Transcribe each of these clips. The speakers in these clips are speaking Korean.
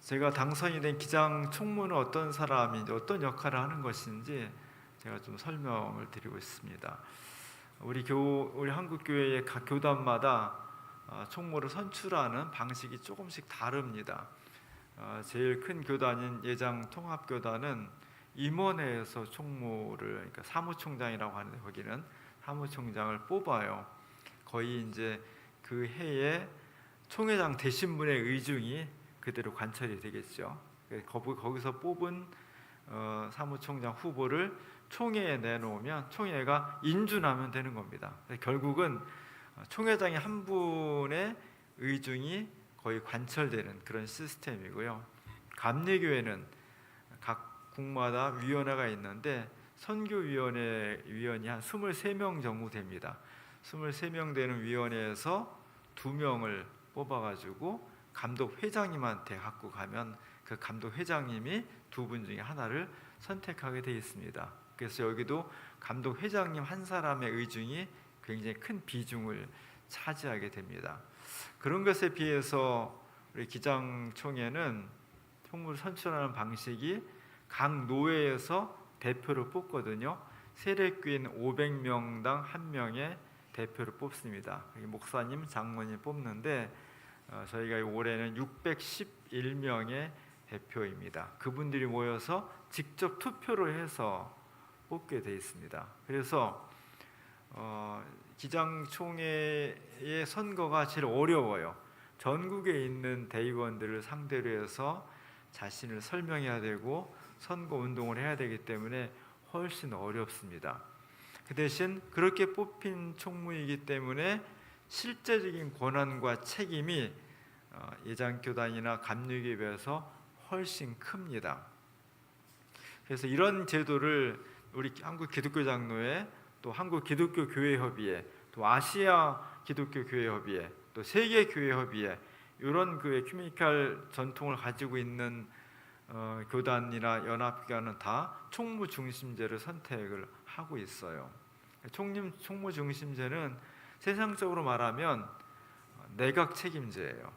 제가 당선이 된 기장 총무는 어떤 사람인지 어떤 역할을 하는 것인지 제가 좀 설명을 드리고 있습니다. 우리 한국 교회의 각 교단마다 총무를 선출하는 방식이 조금씩 다릅니다. 제일 큰 교단인 예장 통합교단은 임원회에서 총무를, 그러니까 사무총장이라고 하는데 거기는 사무총장을 뽑아요. 거의 이제 그 해에 총회장 되신 분의 의중이 그대로 관철이 되겠죠. 거기서 뽑은 사무총장 후보를 총회에 내놓으면 총회가 인준하면 되는 겁니다. 결국은 총회장이 한 분의 의중이 거의 관철되는 그런 시스템이고요. 감리교회는 각 국마다 위원회가 있는데 선교위원회 위원이 한 23명 정도 됩니다. 23명 되는 위원회에서 2명을 뽑아가지고 감독회장님한테 갖고 가면 그 감독회장님이 2분 중에 하나를 선택하게 되어 있습니다. 그래서 여기도 감독회장님 한 사람의 의중이 굉장히 큰 비중을 차지하게 됩니다. 그런 것에 비해서 우리 기장총회는 총무를 선출하는 방식이 각 노회에서 대표를 뽑거든요. 세례교인 500명당 1명의 대표를 뽑습니다. 목사님, 장로님 뽑는데 저희가 올해는 611명의 대표입니다. 그분들이 모여서 직접 투표를 해서 뽑게 되어 있습니다. 그래서 기장총회의 선거가 제일 어려워요. 전국에 있는 대의원들을 상대로 해서 자신을 설명해야 되고 선거 운동을 해야 되기 때문에 훨씬 어렵습니다. 그 대신 그렇게 뽑힌 총무이기 때문에 실제적인 권한과 책임이 예장교단이나 감리교회에 비해서 훨씬 큽니다. 그래서 이런 제도를 우리 한국 기독교 장로회, 또 한국 기독교 교회 협의회, 또 아시아 기독교 교회 협의회, 또 세계 교회 협의회, 이런 그 에큐메니칼 전통을 가지고 있는 교단이나 연합기관은 다 총무 중심제를 선택을 하고 있어요. 총무 중심제는 세상적으로 말하면 내각 책임제예요.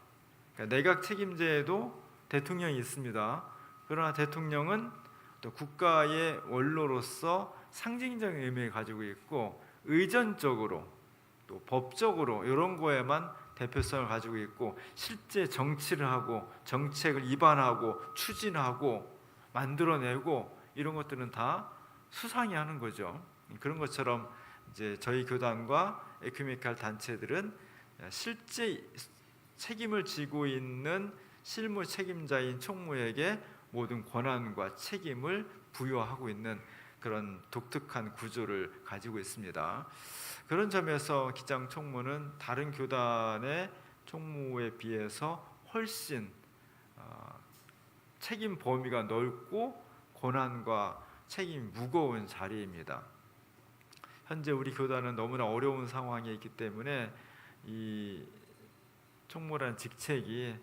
그러니까 내각 책임제에도 대통령이 있습니다. 그러나 대통령은 또 국가의 원로로서 상징적인 의미를 가지고 있고 의전적으로 또 법적으로 이런 거에만 대표성을 가지고 있고 실제 정치를 하고 정책을 입안하고 추진하고 만들어내고 이런 것들은 다 수상이 하는 거죠. 그런 것처럼 이제 저희 교단과 에큐메니칼 단체들은 실제 책임을 지고 있는 실무 책임자인 총무에게 모든 권한과 책임을 부여하고 있는 그런 독특한 구조를 가지고 있습니다. 그런 점에서 기장 총무는 다른 교단의 총무에 비해서 훨씬 책임 범위가 넓고 권한과 책임이 무거운 자리입니다. 현재 우리 교단은 너무나 어려운 상황에 있기 때문에 이 총무라는 직책이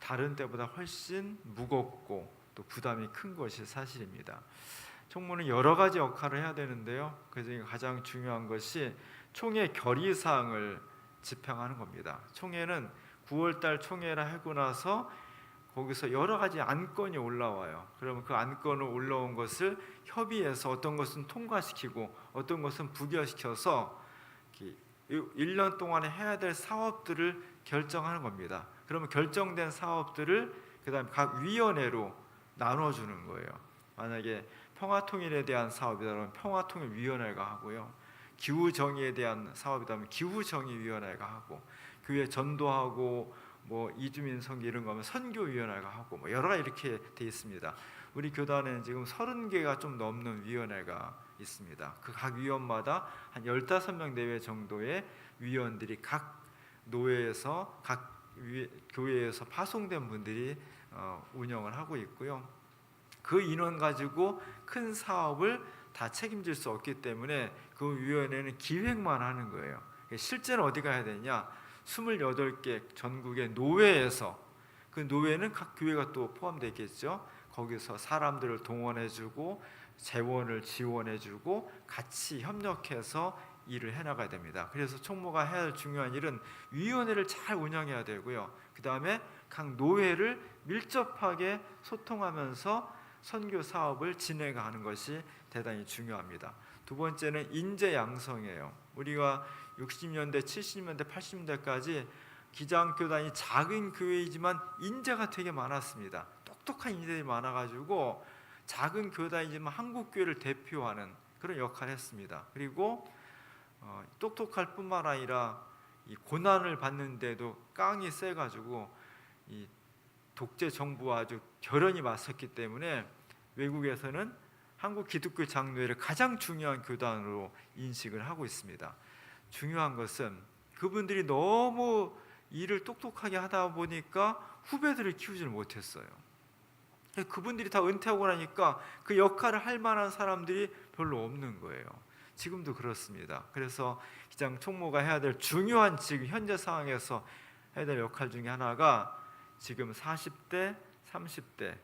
다른 때보다 훨씬 무겁고 또 부담이 큰 것이 사실입니다. 총무는 여러 가지 역할을 해야 되는데요. 그중에 가장 중요한 것이 총회 결의사항을 집행하는 겁니다. 총회는 9월달 총회를 하고 나서 거기서 여러 가지 안건이 올라와요. 그러면 그 안건을 올라온 것을 협의해서 어떤 것은 통과시키고 어떤 것은 부결시켜서 1년 동안에 해야 될 사업들을 결정하는 겁니다. 그러면 결정된 사업들을 그다음 각 위원회로 나눠주는 거예요. 만약에 평화통일에 대한 사업이다 그러면 평화통일위원회가 하고요. 기후정의에 대한 사업이라면 기후정의위원회가 하고, 교회 전도하고 뭐 이주민 선교 이런 거면 선교위원회가 하고 뭐 여러 가지 이렇게 돼 있습니다. 우리 교단에는 지금 30개가 좀 넘는 위원회가 있습니다. 그 각 위원마다 한 15명 내외 정도의 위원들이 각 노회에서 각 교회에서 파송된 분들이 운영을 하고 있고요. 그 인원 가지고 큰 사업을 다 책임질 수 없기 때문에 그 위원회는 기획만 하는 거예요. 실제는 어디 가야 되냐? 28개 전국의 노회에서, 그 노회는 각 교회가 또 포함되어 있겠죠. 거기서 사람들을 동원해주고 재원을 지원해주고 같이 협력해서 일을 해나가야 됩니다. 그래서 총무가 해야 할 중요한 일은 위원회를 잘 운영해야 되고요. 그 다음에 각 노회를 밀접하게 소통하면서 선교 사업을 진행하는 것이 대단히 중요합니다. 두 번째는 인재 양성이에요. 우리가 60년대, 70년대, 80년대까지 기장교단이 작은 교회이지만 인재가 되게 많았습니다. 똑똑한 인재들이 많아가지고 작은 교단이지만 한국 교회를 대표하는 그런 역할을 했습니다. 그리고 똑똑할 뿐만 아니라 이 고난을 받는데도 깡이 세가지고 이 독재 정부와 아주 결연히 맞섰기 때문에 외국에서는 한국 기독교 장로회를 가장 중요한 교단으로 인식을 하고 있습니다. 중요한 것은 그분들이 너무 일을 똑똑하게 하다 보니까 후배들을 키우지를 못했어요. 그분들이 다 은퇴하고 나니까 그 역할을 할 만한 사람들이 별로 없는 거예요. 지금도 그렇습니다. 그래서 기장 총무가 해야 될 중요한 지금 현재 상황에서 해야 될 역할 중에 하나가 지금 40대, 30대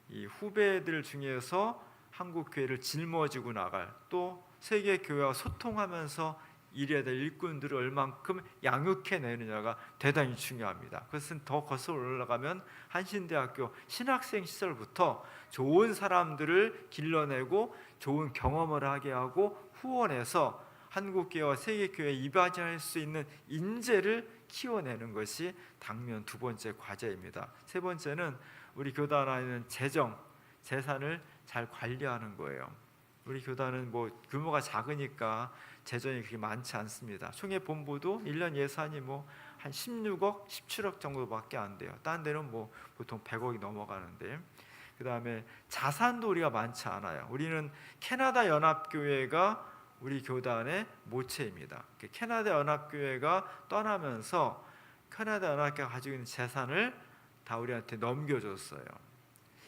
이 후배들 중에서 한국 교회를 짊어지고 나갈, 또 세계 교회와 소통하면서 일해야 될 일꾼들을 얼만큼 양육해내느냐가 대단히 중요합니다. 그것은 더 거슬러 올라가면 한신대학교 신학생 시절부터 좋은 사람들을 길러내고 좋은 경험을 하게 하고 후원해서 한국교회와 세계교회에 이바지할 수 있는 인재를 키워내는 것이 당면 두 번째 과제입니다. 세 번째는 우리 교단 안에는 재산을 잘 관리하는 거예요. 우리 교단은 뭐 규모가 작으니까 재정이 그렇게 많지 않습니다. 총회 본부도 1년 예산이 뭐 한 16억, 17억 정도밖에 안 돼요. 딴 데는 뭐 보통 100억이 넘어가는데, 그 다음에 자산도 우리가 많지 않아요. 우리는 캐나다 연합교회가 우리 교단의 모체입니다. 캐나다 연합교회가 떠나면서 캐나다 연합교회가 가지고 있는 재산을 다 우리한테 넘겨줬어요.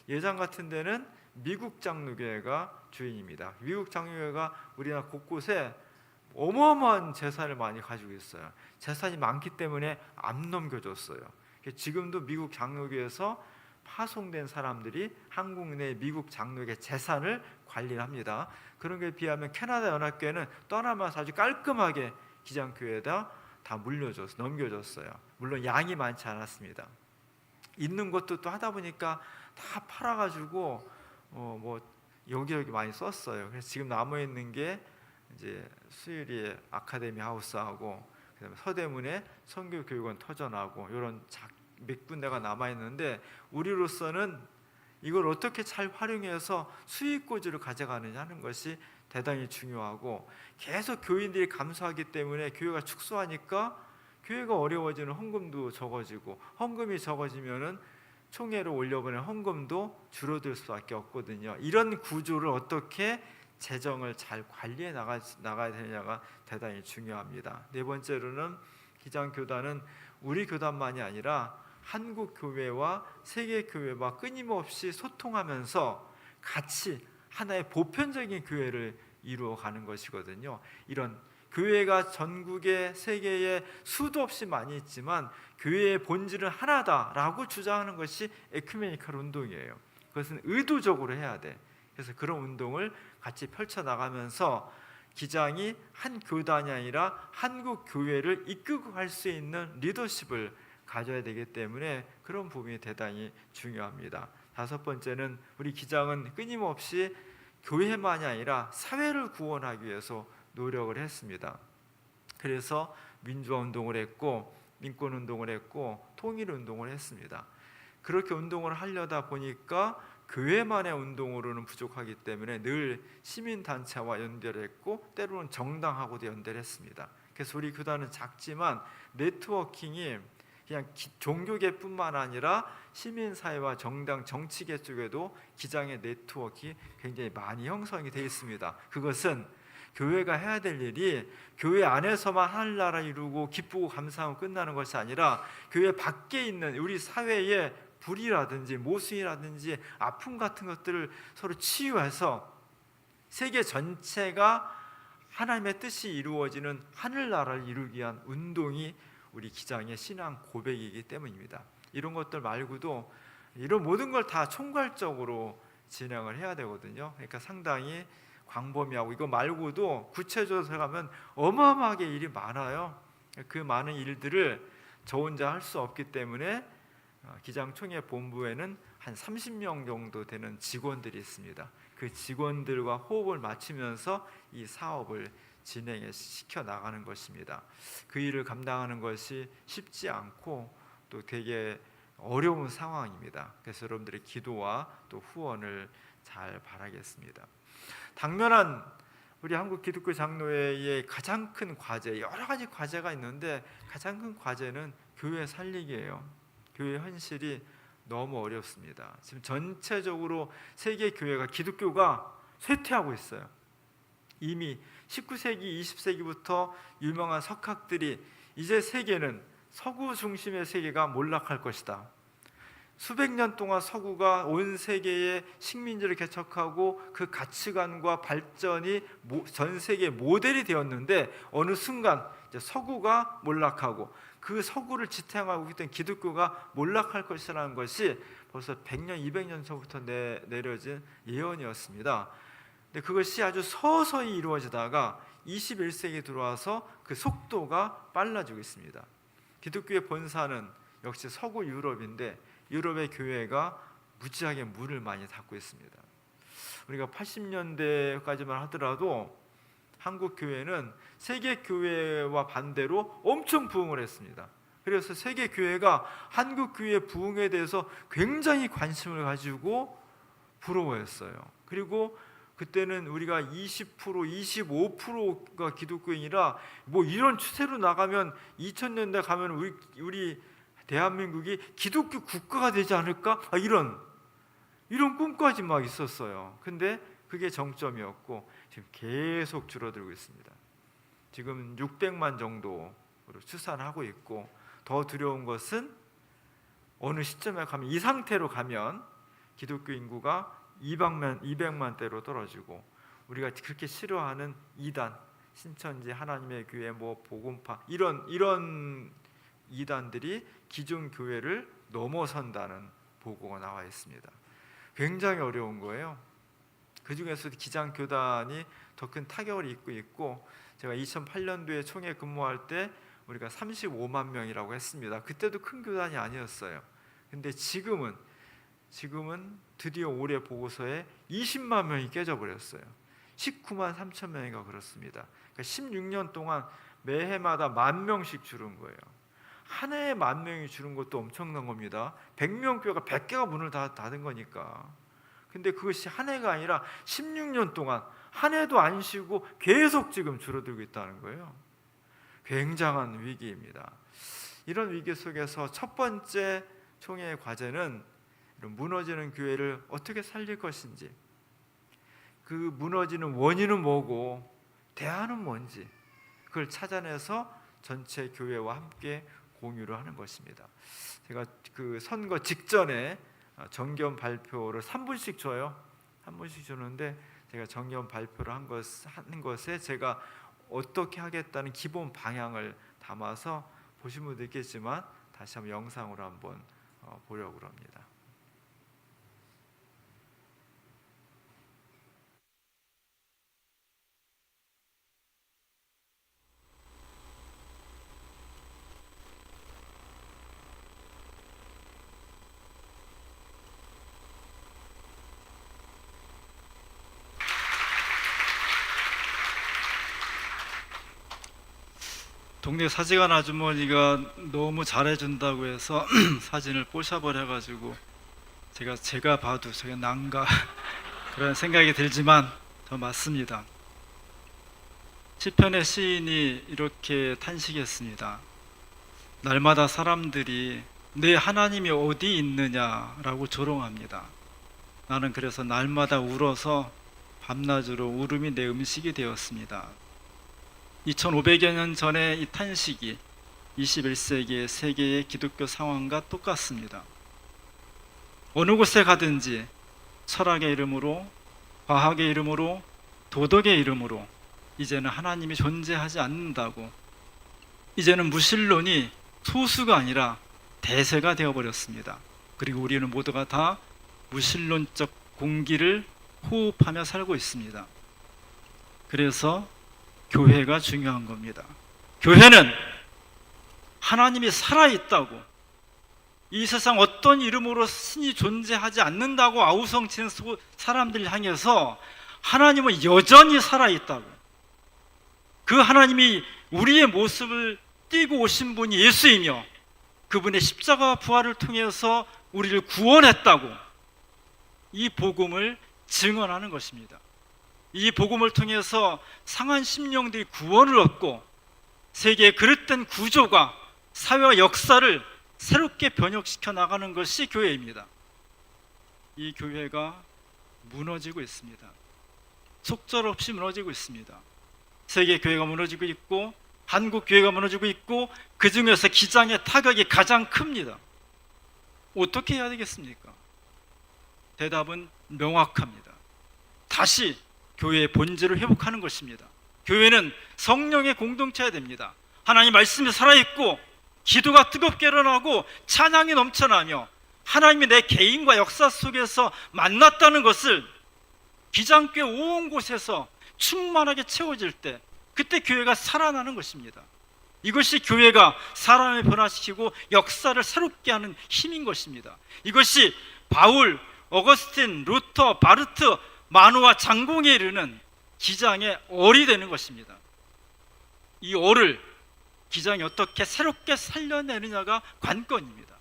예전 같은 데는 미국 장로교회가 주인입니다. 미국 장로교회가 우리나라 곳곳에 어마어마한 재산을 많이 가지고 있어요. 재산이 많기 때문에 안 넘겨줬어요. 지금도 미국 장로교회에서 파송된 사람들이 한국 내 미국 장로교회 재산을 관리를 합니다. 그런 것에 비하면 캐나다 연합교회는 떠나면서 아주 깔끔하게 기장교회에다 다 넘겨줬어요. 물론 양이 많지 않았습니다. 있는 것도 또 하다 보니까 다 팔아가지고 뭐 여기저기 많이 썼어요. 그래서 지금 남아 있는 게 이제 수유리의 아카데미 하우스하고 그다음에 서대문의 선교교육원 터전하고 이런 몇 군데가 남아 있는데, 우리로서는 이걸 어떻게 잘 활용해서 수익구조를 가져가느냐 하는 것이 대단히 중요하고, 계속 교인들이 감소하기 때문에 교회가 축소하니까 교회가 어려워지는 헌금도 적어지고, 헌금이 적어지면은 총회로 올려보낸 헌금도 줄어들 수밖에 없거든요. 이런 구조를 어떻게 재정을 잘 관리해 나가야 되느냐가 대단히 중요합니다. 네 번째로는 기장교단은 우리 교단만이 아니라 한국 교회와 세계 교회와 끊임없이 소통하면서 같이 하나의 보편적인 교회를 이루어가는 것이거든요. 이런 교회가 전국에 세계에 수도 없이 많이 있지만 교회의 본질은 하나다라고 주장하는 것이 에큐메니컬 운동이에요. 그것은 의도적으로 해야 돼. 그래서 그런 운동을 같이 펼쳐나가면서 기장이 한 교단이 아니라 한국 교회를 이끌고 갈 수 있는 리더십을 가져야 되기 때문에 그런 부분이 대단히 중요합니다. 다섯 번째는 우리 기장은 끊임없이 교회만이 아니라 사회를 구원하기 위해서 노력을 했습니다. 그래서 민주화 운동을 했고 민권 운동을 했고 통일 운동을 했습니다. 그렇게 운동을 하려다 보니까 교회만의 운동으로는 부족하기 때문에 늘 시민단체와 연결했고 때로는 정당하고도 연결했습니다. 그래서 우리 교단은 작지만 네트워킹이 그냥 종교계뿐만 아니라 시민사회와 정당, 정치계 쪽에도 기장의 네트워크가 굉장히 많이 형성이 되어 있습니다. 그것은 교회가 해야 될 일이 교회 안에서만 하늘나라 이루고 기쁘고 감사하고 끝나는 것이 아니라 교회 밖에 있는 우리 사회의 불이라든지 모순이라든지 아픔 같은 것들을 서로 치유해서 세계 전체가 하나님의 뜻이 이루어지는 하늘나라를 이루기 위한 운동이 우리 기장의 신앙 고백이기 때문입니다. 이런 것들 말고도 이런 모든 걸 다 총괄적으로 진행을 해야 되거든요. 그러니까 상당히 광범위하고, 이거 말고도 구체적으로 들어가면 어마어마하게 일이 많아요. 그 많은 일들을 저 혼자 할 수 없기 때문에 기장총회 본부에는 한 30명 정도 되는 직원들이 있습니다. 그 직원들과 호흡을 맞추면서 이 사업을 진행시켜 나가는 것입니다. 그 일을 감당하는 것이 쉽지 않고 또 되게 어려운 상황입니다. 그래서 여러분들의 기도와 또 후원을 잘 바라겠습니다. 당면한 우리 한국 기독교 장로회의 가장 큰 과제, 여러 가지 과제가 있는데 가장 큰 과제는 교회 살리기예요. 교회 현실이 너무 어렵습니다. 지금 전체적으로 세계 교회가 기독교가 쇠퇴하고 있어요. 이미 19세기, 20세기부터 유명한 석학들이 이제 세계는 서구 중심의 세계가 몰락할 것이다. 수백 년 동안 서구가 온 세계의 식민지를 개척하고 그 가치관과 발전이 전 세계 모델이 되었는데 어느 순간 이제 서구가 몰락하고 그 서구를 지탱하고 있던 기독교가 몰락할 것이라는 것이 벌써 100년, 200년 전부터 내려진 예언이었습니다. 근데 그것이 아주 서서히 이루어지다가 21세기에 들어와서 그 속도가 빨라지고 있습니다. 기독교의 본사는 역시 서구 유럽인데 유럽의 교회가 무지하게 문을 많이 닫고 있습니다. 우리가 80년대까지만 하더라도 한국 교회는 세계 교회와 반대로 엄청 부흥을 했습니다. 그래서 세계 교회가 한국 교회의 부흥에 대해서 굉장히 관심을 가지고 부러워했어요. 그리고 그때는 우리가 20%, 25%가 기독교인이라 뭐 이런 추세로 나가면 2000년대 가면 우리 대한민국이 기독교 국가가 되지 않을까? 이런 꿈까지 막 있었어요. 근데 그게 정점이었고 지금 계속 줄어들고 있습니다. 지금 600만 정도로 추산하고 있고 더 두려운 것은 어느 시점에 가면 이 상태로 가면 기독교 인구가 200만대로 떨어지고 우리가 그렇게 싫어하는 이단, 신천지, 하나님의 교회, 뭐 복음파 이런 이단들이 기존 교회를 넘어선다는 보고가 나와 있습니다. 굉장히 어려운 거예요. 그 중에서 기장교단이 더 큰 타격을 입고 있고 제가 2008년도에 총회 근무할 때 우리가 35만 명이라고 했습니다. 그때도 큰 교단이 아니었어요. 근데 지금은 드디어 올해 보고서에 20만 명이 깨져버렸어요. 19만 3천 명이가 그렇습니다. 그러니까 16년 동안 매해마다 10,000명씩 줄은 거예요. 한 해에 10,000명이 줄은 것도 엄청난 겁니다. 100명 교회가 100개가 문을 닫은 거니까. 근데 그것이 한 해가 아니라 16년 동안 한 해도 안 쉬고 계속 지금 줄어들고 있다는 거예요. 굉장한 위기입니다. 이런 위기 속에서 첫 번째 총회의 과제는 이런 무너지는 교회를 어떻게 살릴 것인지, 그 무너지는 원인은 뭐고 대안은 뭔지 그걸 찾아내서 전체 교회와 함께 공유를 하는 것입니다. 제가 그 선거 직전에 정견 발표를 3분씩 줘요. 3분씩 주는데 제가 정견 발표를 하는 것에 제가 어떻게 하겠다는 기본 방향을 담아서 보신 분도 있겠지만 다시 한번 영상으로 한번 보려고 합니다. 동네 사직한 아주머니가 너무 잘해준다고 해서 사진을 뽀셔버려가지고 제가 봐도 저게 난가 그런 생각이 들지만 더 맞습니다. 시편의 시인이 이렇게 탄식했습니다. 날마다 사람들이 내 하나님이 어디 있느냐라고 조롱합니다. 나는 그래서 날마다 울어서 밤낮으로 울음이 내 음식이 되었습니다. 2500여 년 전의 이 탄식이 21세기의 세계의 기독교 상황과 똑같습니다. 어느 곳에 가든지 철학의 이름으로, 과학의 이름으로, 도덕의 이름으로 이제는 하나님이 존재하지 않는다고, 이제는 무신론이 소수가 아니라 대세가 되어버렸습니다. 그리고 우리는 모두가 다 무신론적 공기를 호흡하며 살고 있습니다. 그래서 교회가 중요한 겁니다. 교회는 하나님이 살아있다고, 이 세상 어떤 이름으로 신이 존재하지 않는다고 아우성치는 사람들 향해서 하나님은 여전히 살아있다고, 그 하나님이 우리의 모습을 띠고 오신 분이 예수이며 그분의 십자가 부활을 통해서 우리를 구원했다고 이 복음을 증언하는 것입니다. 이 복음을 통해서 상한 심령들이 구원을 얻고 세계의 그릇된 구조가 사회와 역사를 새롭게 변혁시켜 나가는 것이 교회입니다. 이 교회가 무너지고 있습니다. 속절없이 무너지고 있습니다. 세계 교회가 무너지고 있고 한국 교회가 무너지고 있고 그 중에서 기장의 타격이 가장 큽니다. 어떻게 해야 되겠습니까? 대답은 명확합니다. 다시 교회의 본질을 회복하는 것입니다. 교회는 성령의 공동체가 됩니다. 하나님 말씀이 살아있고 기도가 뜨겁게 일어나고 찬양이 넘쳐나며 하나님이 내 개인과 역사 속에서 만났다는 것을 기장교회 온 곳에서 충만하게 채워질 때 그때 교회가 살아나는 것입니다. 이것이 교회가 사람을 변화시키고 역사를 새롭게 하는 힘인 것입니다. 이것이 바울, 어거스틴, 루터, 바르트, 만우와 장공에 이르는 기장의 얼이 되는 것입니다. 이 얼을 기장이 어떻게 새롭게 살려내느냐가 관건입니다.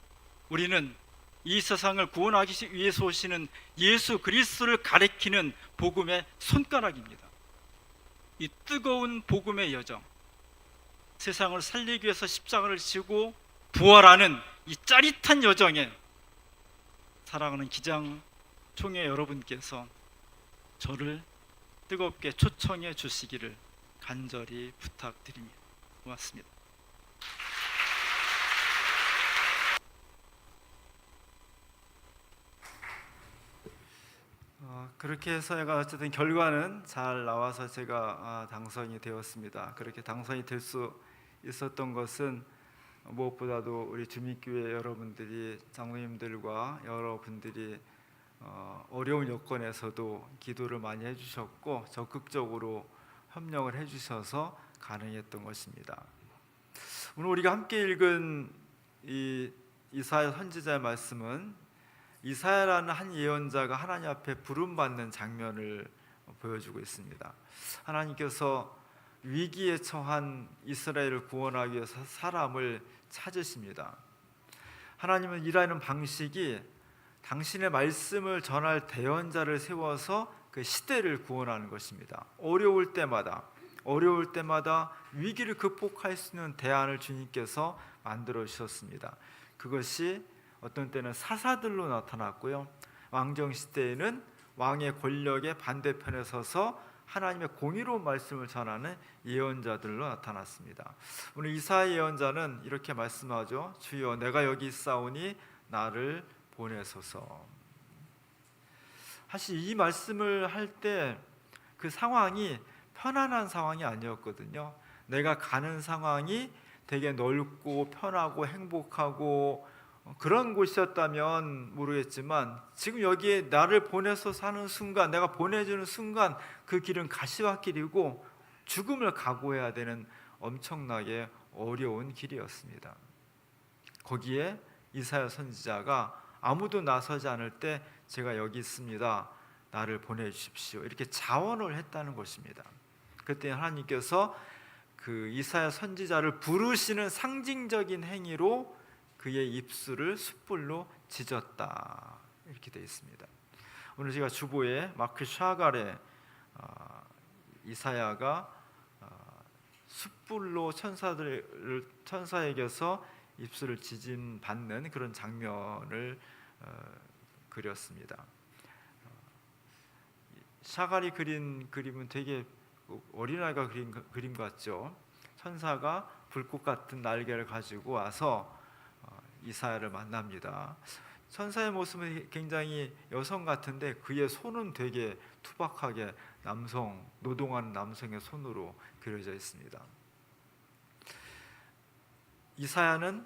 우리는 이 세상을 구원하기 위해서 오시는 예수 그리스도를 가리키는 복음의 손가락입니다. 이 뜨거운 복음의 여정, 세상을 살리기 위해서 십자가를 지고 부활하는 이 짜릿한 여정에 사랑하는 기장 총회 여러분께서 저를 뜨겁게 초청해 주시기를 간절히 부탁드립니다. 고맙습니다. 그렇게 해서 제가 어쨌든 결과는 잘 나와서 제가 당선이 되었습니다. 그렇게 당선이 될 수 있었던 것은 무엇보다도 우리 주민교회 여러분들이, 장로님들과 여러분들이 어려운 여건에서도 기도를 많이 해주셨고 적극적으로 협력을 해주셔서 가능했던 것입니다. 오늘 우리가 함께 읽은 이 이사야 선지자의 말씀은 이사야라는 한 예언자가 하나님 앞에 부름받는 장면을 보여주고 있습니다. 하나님께서 위기에 처한 이스라엘을 구원하기 위해서 사람을 찾으십니다. 하나님은 일하는 방식이 당신의 말씀을 전할 대언자를 세워서 그 시대를 구원하는 것입니다. 어려울 때마다 위기를 극복할 수 있는 대안을 주님께서 만들어 주셨습니다. 그것이 어떤 때는 사사들로 나타났고요, 왕정 시대에는 왕의 권력의 반대편에 서서 하나님의 공의로운 말씀을 전하는 예언자들로 나타났습니다. 오늘 이사야 예언자는 이렇게 말씀하죠. 주여 내가 여기 있사오니 나를 보내소서. 사실 이 말씀을 할 때 그 상황이 편안한 상황이 아니었거든요. 내가 가는 상황이 되게 넓고 편하고 행복하고 그런 곳이었다면 모르겠지만 지금 여기에 나를 보내서 사는 순간, 내가 보내주는 순간 그 길은 가시밭길이고 죽음을 각오해야 되는 엄청나게 어려운 길이었습니다. 거기에 이사야 선지자가 아무도 나서지 않을 때 제가 여기 있습니다, 나를 보내주십시오, 이렇게 자원을 했다는 것입니다. 그때 하나님께서 그 이사야 선지자를 부르시는 상징적인 행위로 그의 입술을 숯불로 지졌다, 이렇게 되어 있습니다. 오늘 제가 주보에 마크 샤갈의 이사야가 숯불로 천사에게서 입술을 지진 받는 그런 장면을 그렸습니다. 샤갈이 그린 그림은 되게 어린아이가 그린 그림 같죠. 천사가 불꽃 같은 날개를 가지고 와서 이사야를 만납니다. 천사의 모습은 굉장히 여성 같은데 그의 손은 되게 투박하게 노동하는 남성의 손으로 그려져 있습니다. 이사야는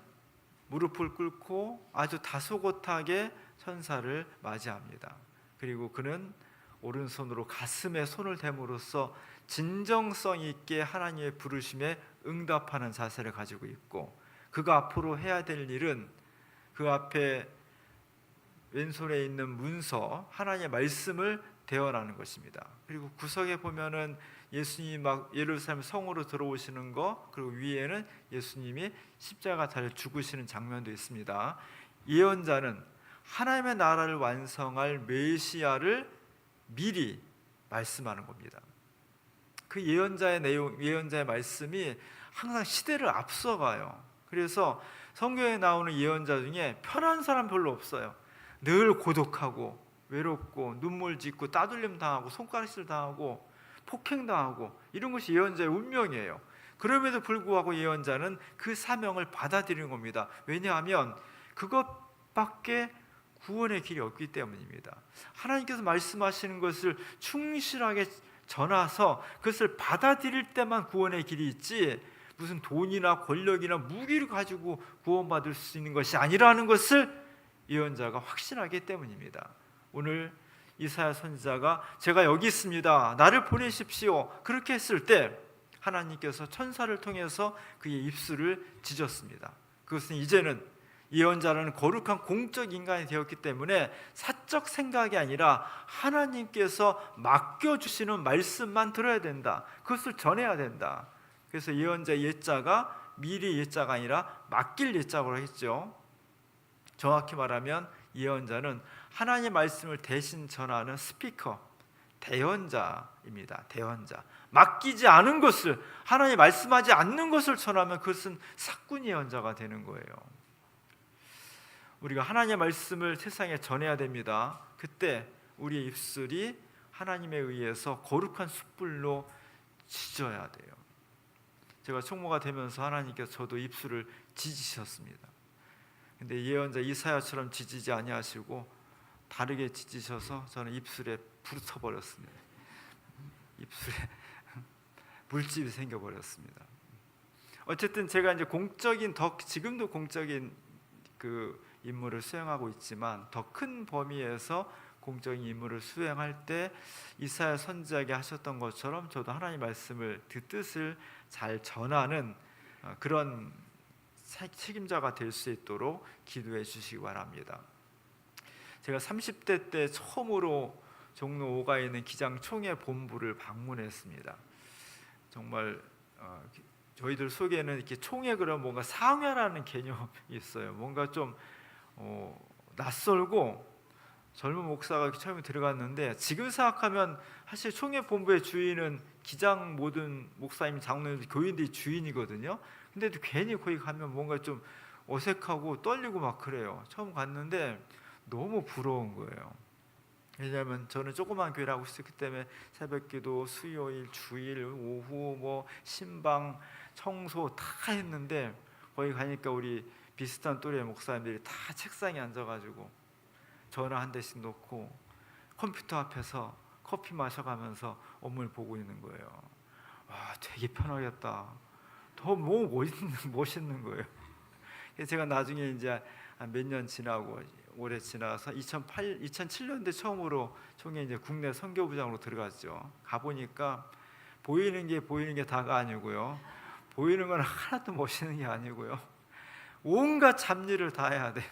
무릎을 꿇고 아주 다소곳하게 천사를 맞이합니다. 그리고 그는 오른손으로 가슴에 손을 댐으로써 진정성 있게 하나님의 부르심에 응답하는 자세를 가지고 있고, 그가 앞으로 해야 될 일은 그 앞에 왼손에 있는 문서 하나님의 말씀을 대언하는 것입니다. 그리고 구석에 보면은 예수님이 막 예루살렘 성으로 들어오시는 거, 그리고 위에는 예수님이 십자가 달려 죽으시는 장면도 있습니다. 예언자는 하나님의 나라를 완성할 메시아를 미리 말씀하는 겁니다. 그 예언자의 내용, 예언자의 말씀이 항상 시대를 앞서가요. 그래서 성경에 나오는 예언자 중에 편한 사람 별로 없어요. 늘 고독하고 외롭고 눈물 짓고 따돌림 당하고 손가락질 당하고 폭행당하고 이런 것이 예언자의 운명이에요. 그럼에도 불구하고 예언자는 그 사명을 받아들이는 겁니다. 왜냐하면 그것밖에 구원의 길이 없기 때문입니다. 하나님께서 말씀하시는 것을 충실하게 전하서 그것을 받아들일 때만 구원의 길이 있지, 무슨 돈이나 권력이나 무기를 가지고 구원받을 수 있는 것이 아니라는 것을 예언자가 확신하기 때문입니다. 오늘 이사야 선지자가 제가 여기 있습니다, 나를 보내십시오, 그렇게 했을 때 하나님께서 천사를 통해서 그의 입술을 찢었습니다. 그것은 이제는 예언자라는 거룩한 공적 인간이 되었기 때문에 사적 생각이 아니라 하나님께서 맡겨주시는 말씀만 들어야 된다, 그것을 전해야 된다. 그래서 예언자 예자가 미리 예자가 아니라 맡길 예자라고 했죠. 정확히 말하면 예언자는 하나님의 말씀을 대신 전하는 스피커, 대언자입니다. 대언자. 맡기지 않은 것을, 하나님이 말씀하지 않는 것을 전하면 그것은 사꾼 예언자가 되는 거예요. 우리가 하나님의 말씀을 세상에 전해야 됩니다. 그때 우리의 입술이 하나님에 의해서 거룩한 숯불로 지져야 돼요. 제가 총무가 되면서 하나님께서 저도 입술을 지지셨습니다. 근데 예언자 이사야처럼 지지지 아니하시고 다르게 지지셔서 저는 입술에 불을 터버렸습니다. 입술에 물집이 생겨버렸습니다. 어쨌든 제가 이제 지금도 공적인 그 임무를 수행하고 있지만 더 큰 범위에서 공적인 임무를 수행할 때 이사야 선지자에게 하셨던 것처럼 저도 하나님 말씀을 그 뜻을 잘 전하는 그런 책임자가 될 수 있도록 기도해 주시기 바랍니다. 제가 30대 때 처음으로 종로 5가에 있는 기장총회 본부를 방문했습니다. 정말 저희들 속에는 이렇게 총회 그런 뭔가 상회라는 개념이 있어요. 뭔가 좀 낯설고 젊은 목사가 처음에 들어갔는데, 지금 생각하면 사실 총회 본부의 주인은 기장 모든 목사님, 장로님, 교인들이 주인이거든요. 근데도 괜히 거기 가면 뭔가 좀 어색하고 떨리고 막 그래요. 처음 갔는데 너무 부러운 거예요. 왜냐하면 저는 조그만 교회라고 있었기 때문에 새벽기도, 수요일, 주일, 오후 뭐 신방, 청소 다 했는데 거기 가니까 우리 비슷한 또래 목사님들이 다 책상에 앉아가지고 전화 한 대씩 놓고 컴퓨터 앞에서 커피 마셔가면서 업무를 보고 있는 거예요. 와, 되게 편하겠다. 더 너무 멋있는 거예요. 그래서 제가 나중에 이제 몇 년 지나고 오래 지나서 2007년대 처음으로 총회 이제 국내 선교부장으로 들어갔죠. 가보니까 보이는 게 다가 아니고요. 보이는 건 하나도 멋있는 게 아니고요. 온갖 잡일을 다 해야 돼.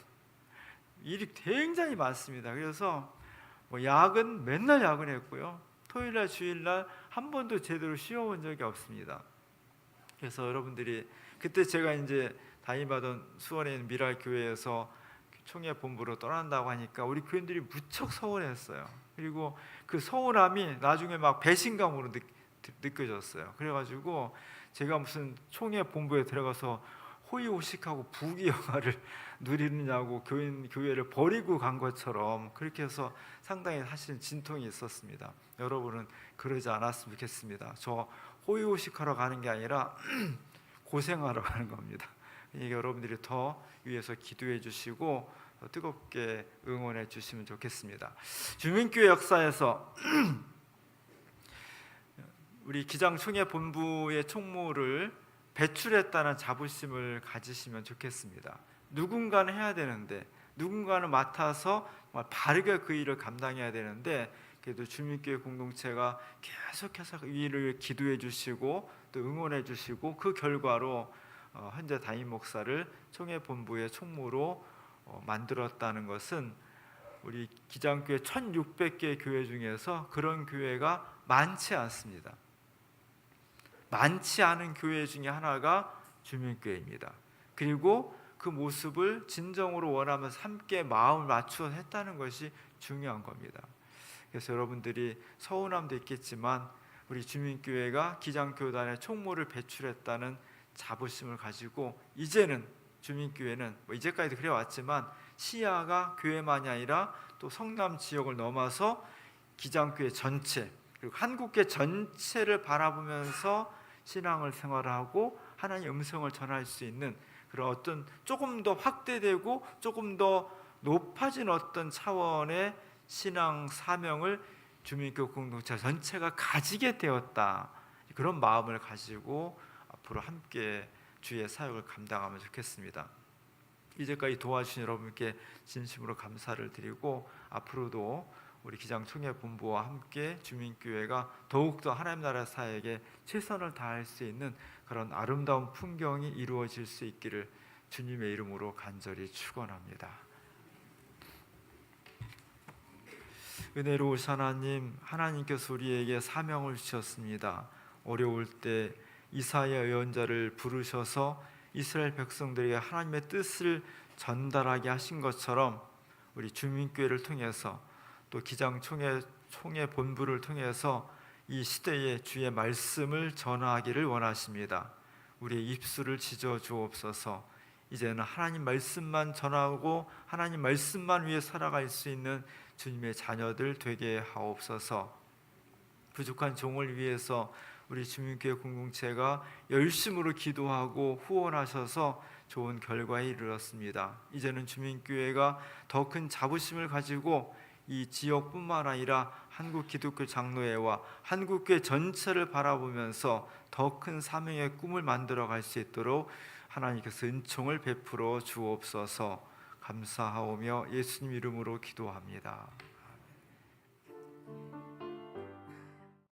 일이 굉장히 많습니다. 그래서 뭐 야근 맨날 야근했고요. 토요일날 주일날 한 번도 제대로 쉬어본 적이 없습니다. 그래서 여러분들이 그때 제가 이제 담임하던 수원에 있는 미랄 교회에서 총회 본부로 떠난다고 하니까 우리 교인들이 무척 서운했어요. 그리고 그 서운함이 나중에 막 배신감으로 느껴졌어요. 그래가지고 제가 무슨 총회 본부에 들어가서 호의호식하고 부귀영화를 누리느냐고 교회를 버리고 간 것처럼 그렇게 해서 상당히 사실 진통이 있었습니다. 여러분은 그러지 않았으면 좋겠습니다. 저 호의호식하러 가는 게 아니라 고생하러 가는 겁니다. 그러니까 여러분들이 더 위해서 기도해 주시고 더 뜨겁게 응원해 주시면 좋겠습니다. 주민교회 역사에서 우리 기장총회 본부의 총무를 배출했다는 자부심을 가지시면 좋겠습니다. 누군가는 해야 되는데, 누군가는 맡아서 바르게 그 일을 감당해야 되는데, 그래도 주민교회 공동체가 계속해서 이 일을 기도해 주시고 또 응원해 주시고 그 결과로 현재 담임 목사를 총회 본부의 총무로 만들었다는 것은 우리 기장교회 1600개 교회 중에서 그런 교회가 많지 않습니다. 많지 않은 교회 중에 하나가 주민교회입니다. 그리고 그 모습을 진정으로 원하면서 함께 마음을 맞추어 했다는 것이 중요한 겁니다. 그래서 여러분들이 서운함도 있겠지만 우리 주민교회가 기장교단에 총무를 배출했다는 자부심을 가지고 이제는 주민교회는 이제까지도 그래왔지만 시야가 교회만이 아니라 또 성남 지역을 넘어서 기장교회 전체 그리고 한국교회 전체를 바라보면서 신앙을 생활하고 하나님의 음성을 전할 수 있는 그런 어떤 조금 더 확대되고 조금 더 높아진 어떤 차원의 신앙 사명을 주민교회 공동체 전체가 가지게 되었다. 그런 마음을 가지고 앞으로 함께 주의 사역을 감당하면 좋겠습니다. 이제까지 도와주신 여러분께 진심으로 감사를 드리고 앞으로도 우리 기장총회본부와 함께 주민교회가 더욱더 하나님 나라 사역에 최선을 다할 수 있는 그런 아름다운 풍경이 이루어질 수 있기를 주님의 이름으로 간절히 축원합니다. 은혜로우신 하나님, 하나님께서 우리에게 사명을 주셨습니다. 어려울 때 이사야 예언자를 부르셔서 이스라엘 백성들에게 하나님의 뜻을 전달하게 하신 것처럼 우리 주민교회를 통해서 또 기장총회 본부를 통해서 이 시대에 주의 말씀을 전하기를 원하십니다. 우리의 입술을 지져 주옵소서. 이제는 하나님 말씀만 전하고 하나님 말씀만 위해 살아갈 수 있는 주님의 자녀들 되게 하옵소서. 부족한 종을 위해서 우리 주민교회 공동체가 열심으로 기도하고 후원하셔서 좋은 결과에 이르렀습니다. 이제는 주민교회가 더 큰 자부심을 가지고 이 지역뿐만 아니라 한국 기독교 장로회와 한국교회 전체를 바라보면서 더 큰 사명의 꿈을 만들어갈 수 있도록 하나님께서 은총을 베풀어 주옵소서. 감사하오며 예수님 이름으로 기도합니다. 아멘.